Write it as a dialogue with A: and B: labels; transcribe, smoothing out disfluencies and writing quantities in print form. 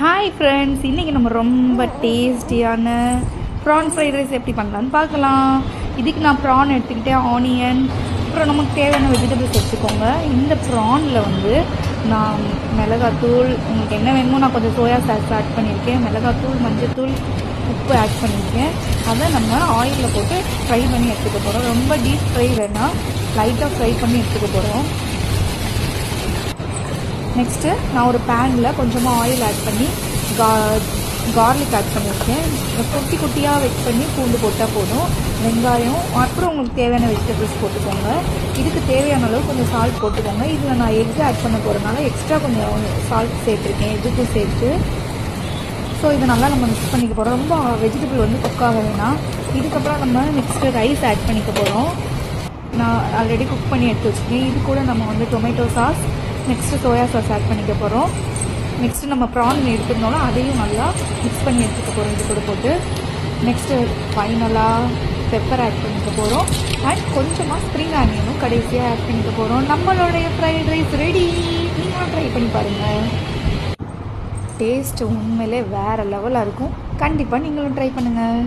A: Hi friends, இன்றைக்கி நம்ம ரொம்ப டேஸ்டியான ப்ரான் ஃப்ரைட் ரைஸ் எப்படி பண்ணலான்னு பார்க்கலாம். இதுக்கு நான் ப்ரான் எடுத்துக்கிட்டேன், ஆனியன், அப்புறம் நமக்கு தேவையான வெஜிடபிள்ஸ் எடுத்துக்கோங்க. இந்த ப்ரானில் வந்து நான் மிளகாத்தூள், உங்களுக்கு என்ன வேணுமோ நான் கொஞ்சம் சோயா சாஸ் ஆட் பண்ணியிருக்கேன், மிளகாத்தூள், மஞ்சத்தூள், உப்பு ஆட் பண்ணியிருக்கேன். அதை நம்ம ஆயிலில் போட்டு ஃப்ரை பண்ணி எடுத்துக்க போகிறோம். ரொம்ப டீப் ஃப்ரை வேணால், லைட்டாக ஃப்ரை பண்ணி எடுத்துக்க போகிறோம். நெக்ஸ்ட்டு நான் ஒரு பேனில் கொஞ்சமாக ஆயில் ஆட் பண்ணி கார்லிக் ஆட் பண்ணியிருக்கேன். குட்டி குட்டியாக வெட் பண்ணி பூண்டு போட்டால் போதும். வெங்காயம், அப்புறம் உங்களுக்கு தேவையான வெஜிடபிள்ஸ் போட்டுக்கோங்க. இதுக்கு தேவையான அளவு கொஞ்சம் சால்ட் போட்டுக்கோங்க. இதில் நான் எக்கு ஆட் பண்ண போகிறதுனால எக்ஸ்ட்ரா கொஞ்சம் சால்ட் சேர்த்துருக்கேன், எதுக்கும் சேர்த்து. ஸோ இதை நல்லா நம்ம மிக்ஸ் பண்ணிக்க போகிறோம். ரொம்ப வெஜிடபிள் வந்து குக்காக வேணாம். இதுக்கப்புறம் நம்ம நெக்ஸ்ட்டு ரைஸ் ஆட் பண்ணிக்க போகிறோம். நான் ஆல்ரெடி குக் பண்ணி எடுத்து வச்சுருக்கேன். இது கூட நம்ம வந்து tomato sauce, next soya sauce add பண்ணிக்க போகிறோம். நெக்ஸ்ட்டு நம்ம ப்ரான் எடுத்துருந்தோம்னா அதையும் நல்லா மிக்ஸ் பண்ணி எடுத்துக்க போகிறோம் இது கூட போட்டு. நெக்ஸ்ட்டு ஃபைனலாக பெப்பர் ஆட் பண்ணிக்க போகிறோம். அண்ட் கொஞ்சமாக ஸ்ப்ரிங் ஆனியனும் கடைசியாக ஆட் பண்ணிக்க போகிறோம். நம்மளுடைய ஃப்ரைட் ரைஸ் ரெடி. நீங்களும் ட்ரை பண்ணி பாருங்கள். டேஸ்ட்டு உண்மையிலே வேறு லெவலாக இருக்கும். கண்டிப்பாக நீங்களும் ட்ரை பண்ணுங்கள்.